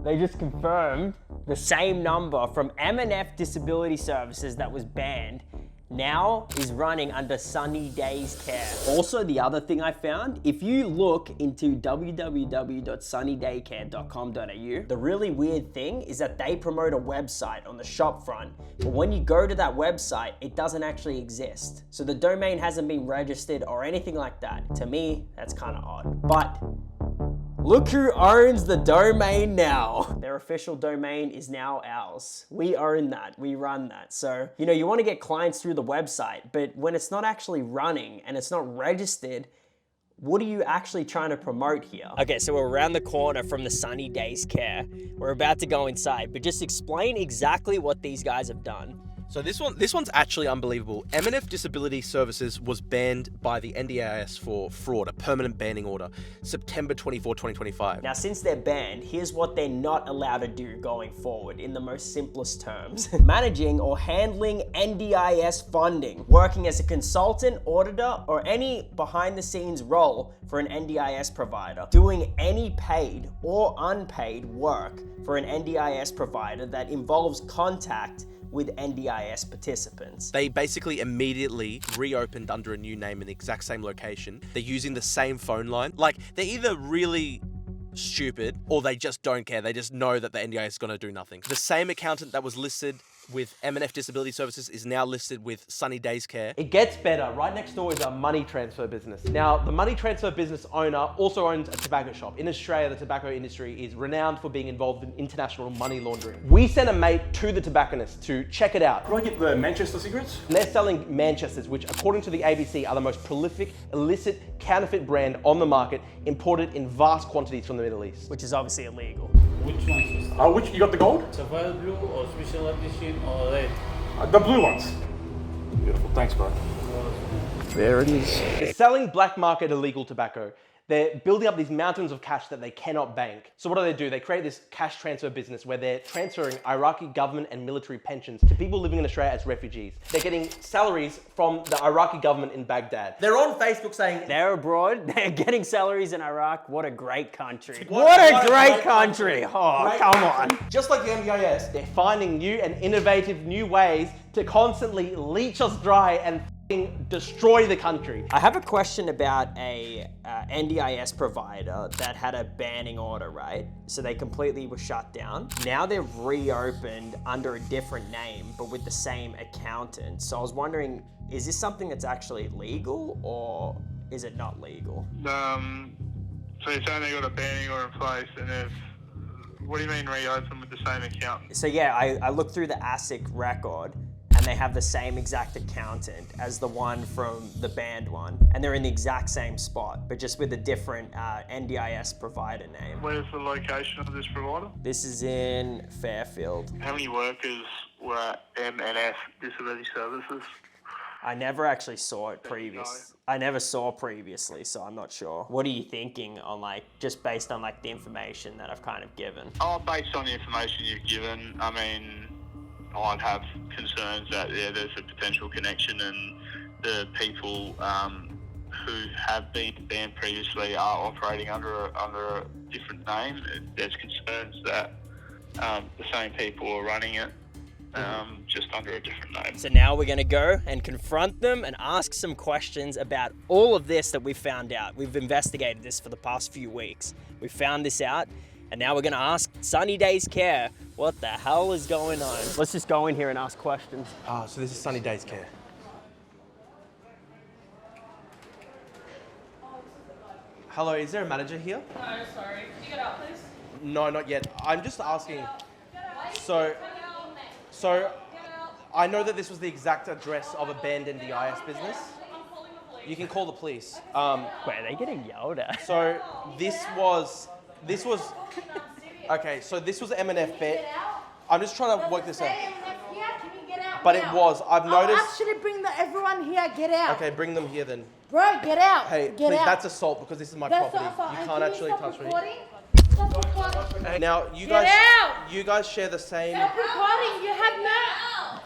They just confirmed the same number from M&F Disability Services that was banned now is running under Sunny Days Care. Also, the other thing I found, if you look into www.sunnydaycare.com.au, the really weird thing is that they promote a website on the shop front, but when you go to that website, it doesn't actually exist. So the domain hasn't been registered or anything like that. To me, that's kind of odd. But look who owns the domain now. Their official domain is now ours. We own that, we run that. So, you know, you want to get clients through the website, but when it's not actually running and it's not registered, what are you actually trying to promote here? Okay, so we're around the corner from the Sunny Days Care. We're about to go inside, but just explain exactly what these guys have done. So this one's actually unbelievable. M&F Disability Services was banned by the NDIS for fraud, a permanent banning order, September 24, 2025. Now, since they're banned, here's what they're not allowed to do going forward in the most simplest terms. Managing or handling NDIS funding, working as a consultant, auditor, or any behind-the-scenes role for an NDIS provider, doing any paid or unpaid work for an NDIS provider that involves contact with NDIS participants. They basically immediately reopened under a new name in the exact same location. They're using the same phone line. Like, they're either really stupid or they just don't care. They just know that the NDIS is going to do nothing. The same accountant that was listed with M&F Disability Services is now listed with Sunny Days Care. It gets better. Right next door is a money transfer business. Now, the money transfer business owner also owns a tobacco shop. In Australia, the tobacco industry is renowned for being involved in international money laundering. We sent a mate to the tobacconist to check it out. Could I get the Manchester cigarettes? They're selling Manchesters, which according to the ABC are the most prolific, illicit, counterfeit brand on the market, imported in vast quantities from the Middle East. Which is obviously illegal. Which ones? Which, you got the gold? Sapphire blue or special edition or red? The blue ones. Beautiful, thanks bro. There it is. They're selling black market illegal tobacco. They're building up these mountains of cash that they cannot bank. So what do? They create this cash transfer business where they're transferring Iraqi government and military pensions to people living in Australia as refugees. They're getting salaries from the Iraqi government in Baghdad. They're on Facebook saying they're abroad, they're getting salaries in Iraq. What a great country. What a great country. Oh, come on. Just like the NDIS, they're finding new and innovative new ways to constantly leech us dry and destroy the country. I have a question about a NDIS provider that had a banning order, right? So they completely were shut down. Now they've reopened under a different name, but with the same accountant. So I was wondering, is this something that's actually legal or is it not legal? So you're saying they got a banning order in place and what do you mean reopen with the same accountant? So yeah, I looked through the ASIC record and they have the same exact accountant as the one from the banned one. And they're in the exact same spot, but just with a different NDIS provider name. Where's the location of this provider? This is in Fairfield. How many workers were at M&F Disability Services? I never actually saw it previously. I never saw previously, so I'm not sure. What are you thinking on just based on the information that I've kind of given? Oh, based on the information you've given, I mean, I'd have concerns that there's a potential connection and the people who have been banned previously are operating under a different name. There's concerns that the same people are running it just under a different name. So now we're gonna go and confront them and ask some questions about all of this that we found out. We've investigated this for the past few weeks. We found this out, and now we're gonna ask Sunny Days Care, what the hell is going on? Let's just go in here and ask questions. Ah, so this is Sunny Days Care. Hello, is there a manager here? No, sorry. Can you get out, please? No, not yet. I'm just asking. So I know that this was the exact address of a banned NDIS business. You can call the police. Wait, are they getting yelled at? So this was, okay, so this was M&F bet. I'm just trying to work this out. But it was, I've noticed. I'll actually bring everyone here, get out. Okay, bring them here then. Bro, get out. Hey, get please, out. that's assault because this is my property. You can't actually touch me. Stop recording. Hey, now, you Get out. guys share the same. Stop recording. You have no.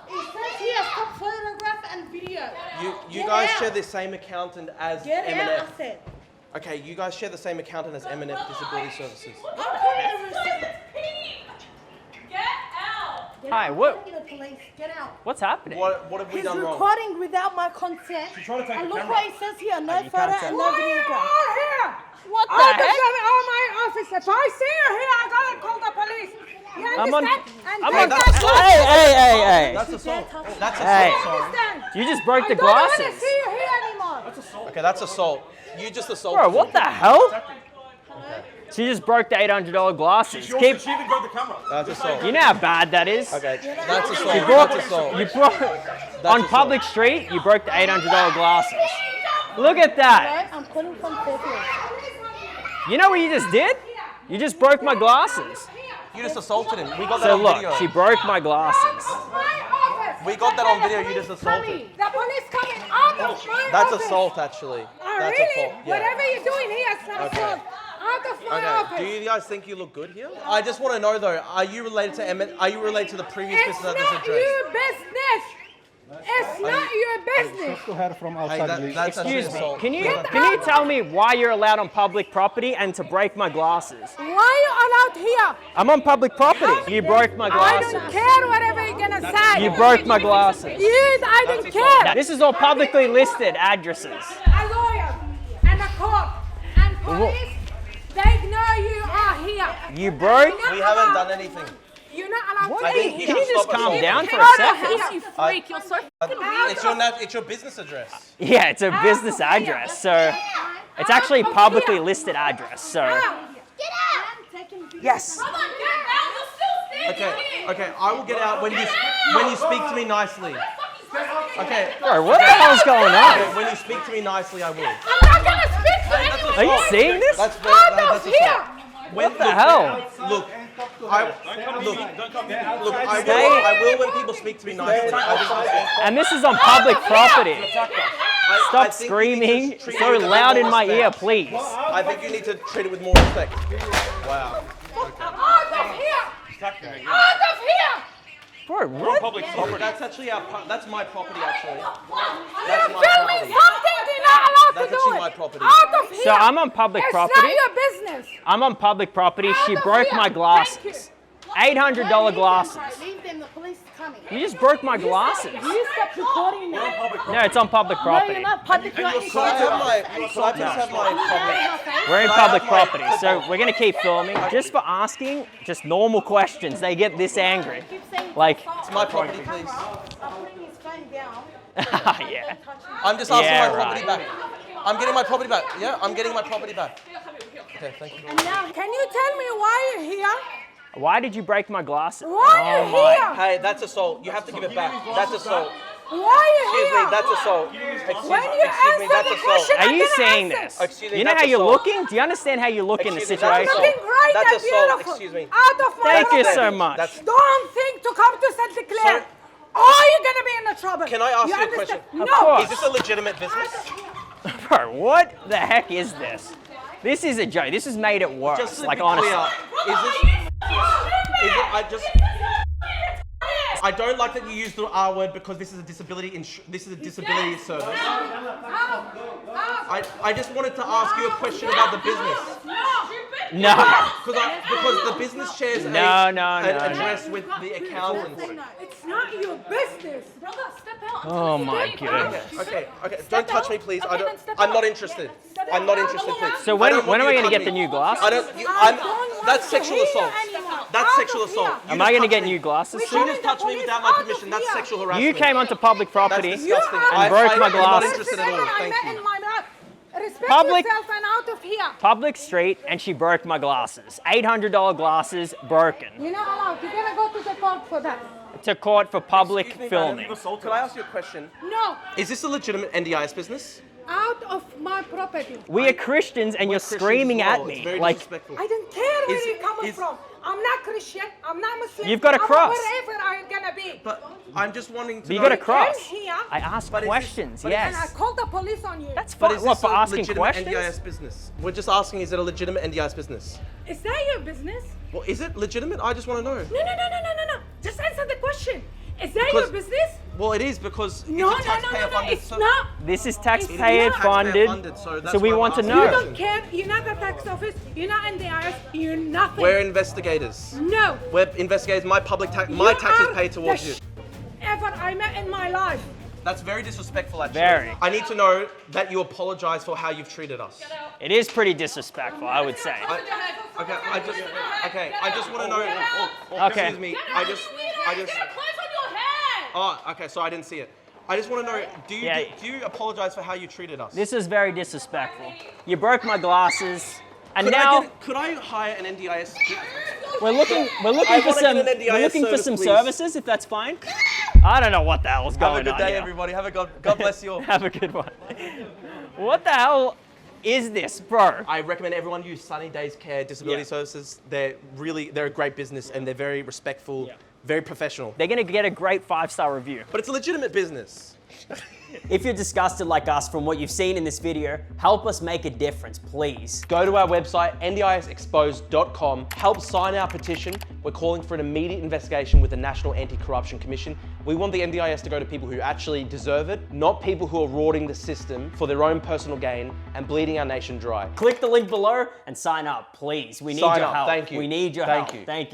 It says here, stop photograph and video. You Get guys out. share the same accountant as Get M&F. out, I said. Okay, you guys share the same accountant as M&F Disability Services. Hi, what? Police. Get out. What's happening? What have we He's done wrong? recording without my consent. And look what it says here, no you photo can't and tell. no videograph. Here. What the Oh, heck? my officer. If I see you here, I gotta call the police. You I'm on. understand? I'm on. Hey! That's assault. That's Hey. assault, sorry. You just broke the I don't want glasses. to see you here anymore. Okay, that's assault. You just assaulted Bro, what me. the hell? She just broke the $800 glasses. She Keep. even broke the camera. That's assault. You know how bad that is. Okay, that's assault. You broke. That's assault. You broke on assault. public street. You broke the $800 glasses. Look at that. I'm calling from Fairfield. You know what you just did? You just broke my glasses. You just assaulted him. We got that So on look, video. she broke my glasses. We got that on video. You just assaulted. The police coming out of my That's office. assault, actually. Oh, That's really? assault. Yeah. Whatever you're doing here is not Okay. assault. Out of my Okay. office. Do you guys think you look good here? I just want to know though. Are you related to Are you related to the previous It's business at not this address? your business. It's not your business. Hey, that's actually Excuse me. assault. Can you tell me why you're allowed on public property and to break my glasses? Why are you allowed here? I'm on public property. You broke my I glasses. don't care whatever you're gonna say. You broke my glasses. I don't care. This is all publicly listed addresses. A lawyer and a cop and police, they know you are here. You broke. We haven't done anything. You're not allowed What? to be here. Can you just calm assault. down for a Out of second? here, you freak. You're so fucking weird. It's your business address. Yeah, it's a business address, so it's actually a publicly listed address. So Get out. yes. Come on, get out. You're still standing here. Okay. I will get out when you speak to me nicely. Okay. Bro, what the hell's going on? Okay, when you speak to me nicely, I will. I'm not gonna speak to anyone. Are you seeing this? That's Out of here. What the hell? Look, I Stay- will when people speak to me nicely. And this is on public property. I Stop think you screaming need to treat so it with loud more in my ear, respect. please. I think you need to treat it with more respect. Wow. Out of here. Out of here. Bro, what? That's actually that's my property actually. You're my filming property. something you're not allowed That's to do actually it. my property. Out of here. So I'm on public It's property. not your business. I'm on public property. She Out of broke here. my glasses. $800 glasses. Leave them. The police is coming. You just broke my glasses. You stop recording now. No, it's on public No, property. you're not public. You're Can I have my We're in public property, so we're gonna keep filming. Just for asking just normal questions, they get this angry. Like, It's my property, please. I'm putting his phone down. yeah. I'm just asking Yeah, my property right. back. I'm getting my property back. Yeah, I'm getting my property back. Okay, thank you. And now, can you tell me why you're here? Why did you break my glasses? Why are you here? Hey, that's assault. You have to give it back. That's assault. Why are you Excuse here? me, that's assault. Excuse When you excuse me, answer that's the assault. question, Are I'm you gonna seeing answer. this? Excuse me, You know that's how you're assault. looking? Do you understand how you look in the Excuse me, that's situation? assault. Looking great That's and assault. beautiful. Excuse me. Out of my Thank you property. so much. Don't think to come to St. Clair. Or you're gonna be in the trouble. Can I ask you a understand? question? Of No. course. Is this a legitimate business? Bro, what the heck is this? This is a joke. This has made it worse. Just to Like, be honestly. clear, I don't like that you use the R word because this is a disability service. I just wanted to ask you a question about the business. No. Because the business shares No, an no. address with the accountant. It's not your business. Brother, step out. Oh my God. Okay. Don't touch me, please. I'm not interested. I'm not interested, please. So when am I going to get the new glasses? That's sexual assault. That's sexual assault. Am I going to get new glasses You soon? just touched me without my permission. That's sexual harassment. You came onto public property That's disgusting. and broke my I'm not glasses. interested at all. Thank you. Respect Public- yourself and out of here. Public street, and she broke my glasses. $800 glasses broken. You're not allowed. You're gonna go to the court for that. To court for public Excuse me, filming. madam. Could I ask you a question? No, Is this a legitimate NDIS business? out of my property. We are Christians, and you're Christians screaming as at well. It's me. very Like, disrespectful. I don't care where Is- you're coming is- from. I'm not Christian. I'm not Muslim. You've got a I'm cross. Wherever I'm gonna be. But I'm just wanting to but you know. got a cross. Came here, I asked But is this- questions, but is and I yes. called the police on you. That's But fine. is What, this for a asking legitimate questions? NDIS business? We're just asking, is it a legitimate NDIS business? Is that your business? Well, is it legitimate? I just want to know. No. Just answer the question. Is that Because- your business? Well, it is because No, it's a taxpayer funded. it's not. This is It's taxpayer not. funded, so that's so we why I'm want to asking. You know. don't care. You're not the tax office. You're not NDIS. You're nothing. We're investigators. No. We're investigators. My taxes You paid are towards the you. ever I met in my life. That's very disrespectful, actually. Very. I need to know that you apologize for how you've treated us. It is pretty disrespectful, I would say. I just want to know. Okay. Excuse me. I just. Oh, okay. So I didn't see it. I just want to know. Do you apologize for how you treated us? This is very disrespectful. You broke my glasses, and Could now could I hire an NDIS? we're looking I for wanna some get an NDIS service, please. services, if that's fine. I don't know what the hell's Have going a good on day, here. everybody. God bless you all. Have a good one. What the hell is this, bro? I recommend everyone use Sunny Days Care Disability Yeah. Services. They're a great business and they're very respectful, very professional. They're gonna get a great 5-star review. But it's a legitimate business. If you're disgusted like us from what you've seen in this video, help us make a difference, please. Go to our website, ndisexposed.com. Help sign our petition. We're calling for an immediate investigation with the National Anti-Corruption Commission. We want the NDIS to go to people who actually deserve it, not people who are rorting the system for their own personal gain and bleeding our nation dry. Click the link below and sign up, please. We need Sign your up. help. Thank you. We need your Thank help. you. Thank you.